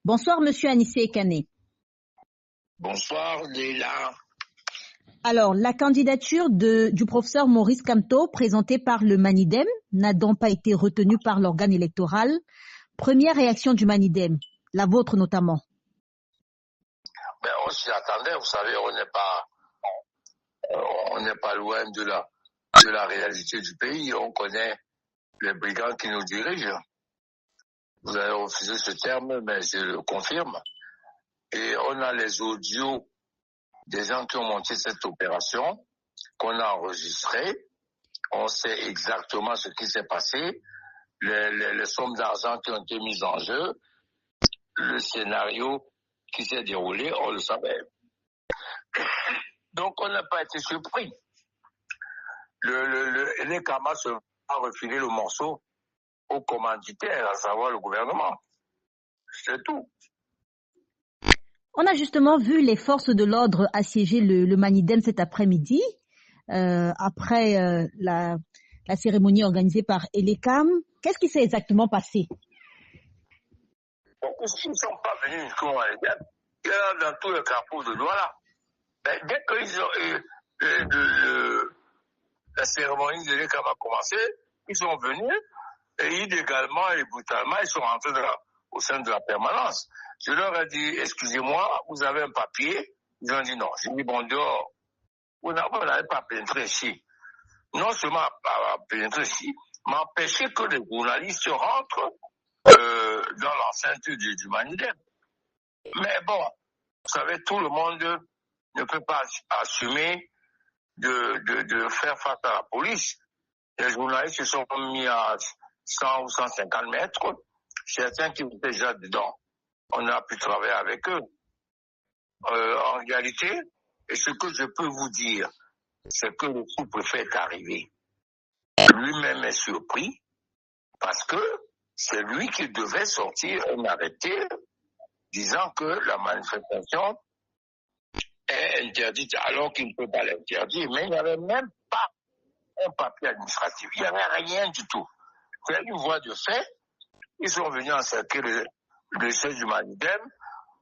Bonsoir, Monsieur Anissé Kane. Bonsoir, Léla. Alors, la candidature du professeur Maurice Kamto, présentée par le Manidem, n'a donc pas été retenue par l'organe électoral. Première réaction du Manidem, la vôtre notamment. Ben, on s'y attendait, vous savez, on n'est pas loin de la réalité du pays. On connaît les brigands qui nous dirigent. Vous avez refusé ce terme, mais je le confirme. Et on a les audios des gens qui ont monté cette opération, qu'on a enregistré. On sait exactement ce qui s'est passé, les sommes d'argent qui ont été mises en jeu, le scénario qui s'est déroulé, on le savait. Donc on n'a pas été surpris. Les Kamas a refilé le morceau au commanditaire, à savoir le gouvernement. C'est tout. On a justement vu les forces de l'ordre assiéger le Manidem cet après-midi, après la cérémonie organisée par Elekam. Qu'est-ce qui s'est exactement passé? Donc, ils ne sont pas venus jusqu'au Manidem. Il y en a dans tous les carrefours de Douala. Mais dès que la cérémonie de l'Ekam a commencé, ils sont venus et illégalement et brutalement, ils sont rentrés au sein de la permanence. Je leur ai dit, excusez-moi, vous avez un papier? Ils ont dit non. J'ai dit, bon, dehors, vous n'avez pas pénétré ici. Non seulement pas pénétré ici, mais empêché que les journalistes rentrent dans l'enceinte du Manidem. Mais bon, vous savez, tout le monde ne peut pas assumer de faire face à la police. Les journalistes se sont mis à 100 ou 150 mètres. Certains qui étaient déjà dedans, on a pu travailler avec eux. En réalité, et ce que je peux vous dire, c'est que le sous-préfet est arrivé. Lui-même est surpris parce que c'est lui qui devait sortir un arrêté disant que la manifestation est interdite alors qu'il ne peut pas l'interdire. Mais il n'y avait même pas un papier administratif. Il n'y avait rien du tout. C'est une voie de fait. Ils sont venus encercler le siège du Manidem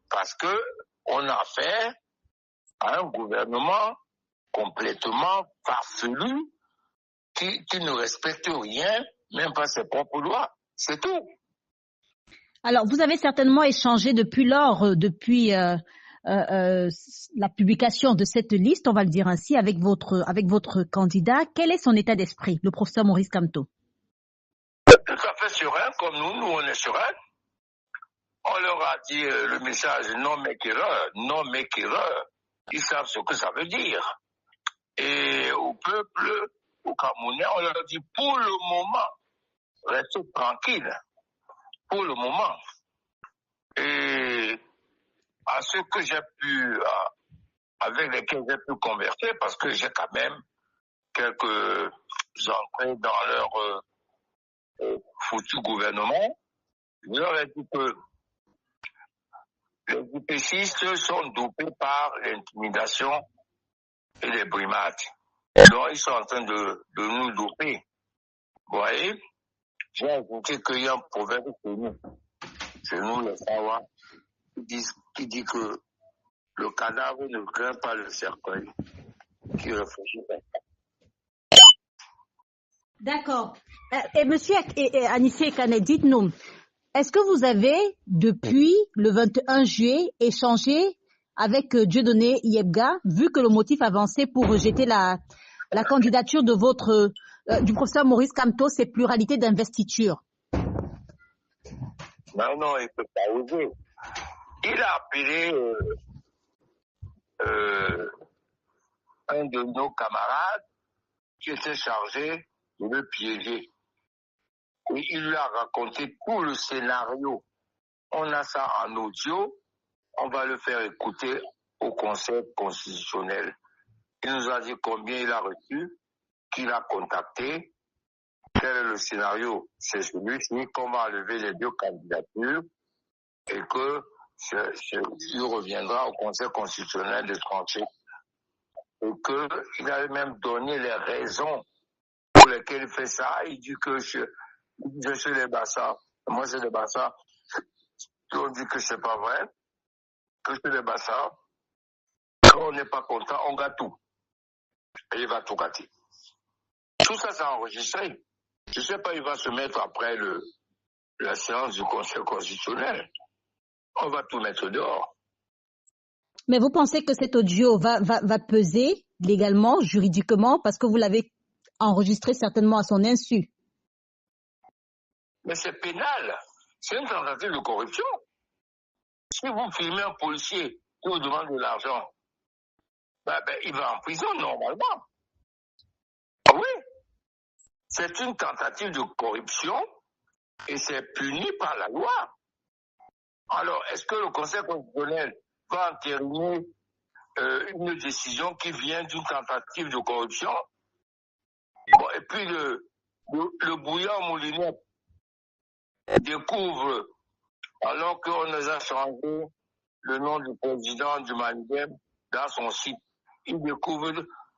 parce que on a affaire à un gouvernement complètement farfelu qui ne respecte rien, même pas ses propres lois. C'est tout. Alors, vous avez certainement échangé depuis lors, depuis la publication de cette liste, on va le dire ainsi, avec votre candidat. Quel est son état d'esprit, le professeur Maurice Kamto? Tout à fait serein, comme nous on est serein. On leur a dit le message non make-erreur, non make-erreur. Ils savent ce que ça veut dire. Et au peuple, aux Camerounais, on leur dit pour le moment, restez tranquille. Pour le moment. Et à ceux que j'ai pu, avec lesquels j'ai pu converser, parce que j'ai quand même quelques entrées dans leur foutu gouvernement, je leur ai dit que les IPCistes sont dopés par l'intimidation et les brimades. Donc, ils sont en train de nous doper. Vous voyez? J'ai ajouté qu'il y a un proverbe chez nous, les Sawa, qui dit que le cadavre ne craint pas le cercueil, qui réfléchit. D'accord. Et monsieur Anissé Kane, dites-nous, est-ce que vous avez, depuis le 21 juillet, échangé avec Dieudonné Yebga, vu que le motif avancé pour rejeter la candidature de du professeur Maurice Kamto, c'est pluralité d'investiture? Non, il ne peut pas oser. Il a appelé un de nos camarades qui était chargé de le piéger. Et il lui a raconté tout le scénario. On a ça en audio, on va le faire écouter au Conseil constitutionnel. Il nous a dit combien il a reçu, qui l'a contacté, quel est le scénario, c'est celui-ci, qu'on va enlever les deux candidatures et que il reviendra au Conseil constitutionnel de trancher. Et qu'il avait même donné les raisons pour lesquelles il fait ça. Il dit que je suis les Bassa, moi c'est les Bassa, on dit que c'est pas vrai, que c'est des bastards. Quand on n'est pas content, on gâte tout. Et il va tout gâter. Tout ça, c'est enregistré. Je ne sais pas, il va se mettre après la séance du Conseil constitutionnel. On va tout mettre dehors. Mais vous pensez que cet audio va peser légalement, juridiquement, parce que vous l'avez enregistré certainement à son insu? Mais c'est pénal. C'est une tentative de corruption. Si vous filmez un policier qui vous demande de l'argent, il va en prison normalement. Oui. C'est une tentative de corruption et c'est puni par la loi. Alors, est-ce que le Conseil constitutionnel va entériner une décision qui vient d'une tentative de corruption? Bon, et puis le bouillon moulinet découvre, alors qu'on nous a changé le nom du président du Mandem dans son site, il découvre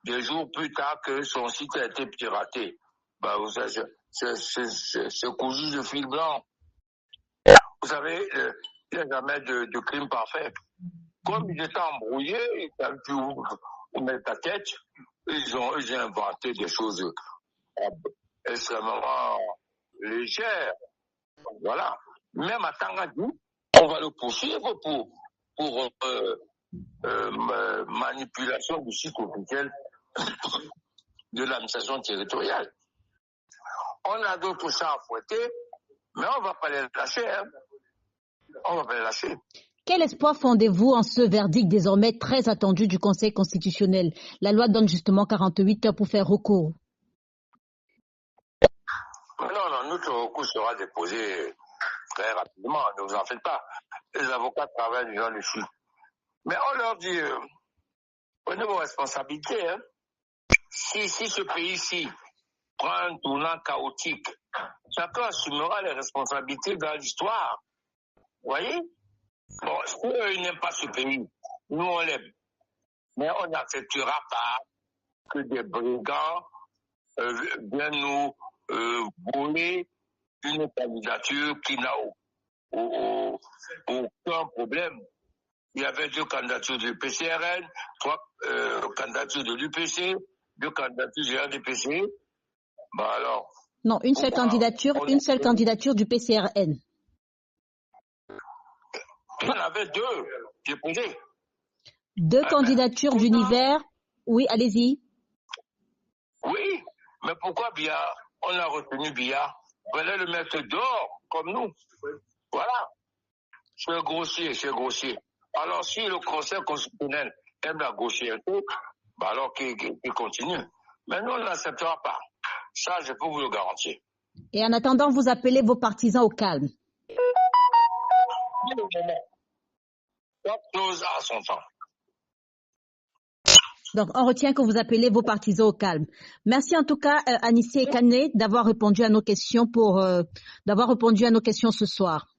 des jours plus tard que son site a été piraté. Vous savez, c'est cousu de fil blanc. Vous savez, il n'y a jamais de crime parfait. Comme ils étaient embrouillés, ils avaient pu mettre la tête, ils ont inventé des choses extrêmement légères. Voilà. Même à Tangadou, on va le poursuivre pour manipulation du site officiel de l'administration territoriale. On a d'autres chats à fouetter, mais on ne va pas les lâcher. Hein. On va pas les lâcher. Quel espoir fondez-vous en ce verdict désormais très attendu du Conseil constitutionnel? La loi donne justement 48 heures pour faire recours. Non, notre recours sera déposé très rapidement, ne vous en faites pas. Les avocats travaillent déjà dessus. Mais on leur dit, prenez vos responsabilités. Hein. Si ce pays-ci prend un tournant chaotique, chacun assumera les responsabilités dans l'histoire. Vous voyez? Bon, eux, ils n'aiment pas ce pays. Nous, on l'aime. Mais on n'acceptera pas que des brigands viennent nous voler une candidature qui n'a aucun problème. Il y avait 2 candidatures de l'UPCRN, 3 candidatures de l'UPC, 2 candidatures de l'ADPC. Alors. Non, une seule candidature du PCRN. Il y en avait 2 déposées. 2 candidatures d'univers. Oui, allez-y. Oui, mais pourquoi Biya? On a retenu Biya. On allait le mettre dehors, comme nous. Voilà. C'est grossier. Alors, si le Conseil constitutionnel aime la grossièreté, alors qu'il continue. Mais nous, on ne l'acceptera pas. Ça, je peux vous le garantir. Et en attendant, vous appelez vos partisans au calme. Chaque chose a son temps. Donc, on retient que vous appelez vos partisans au calme. Merci en tout cas, Anissé Kane, d'avoir répondu à nos questions ce soir.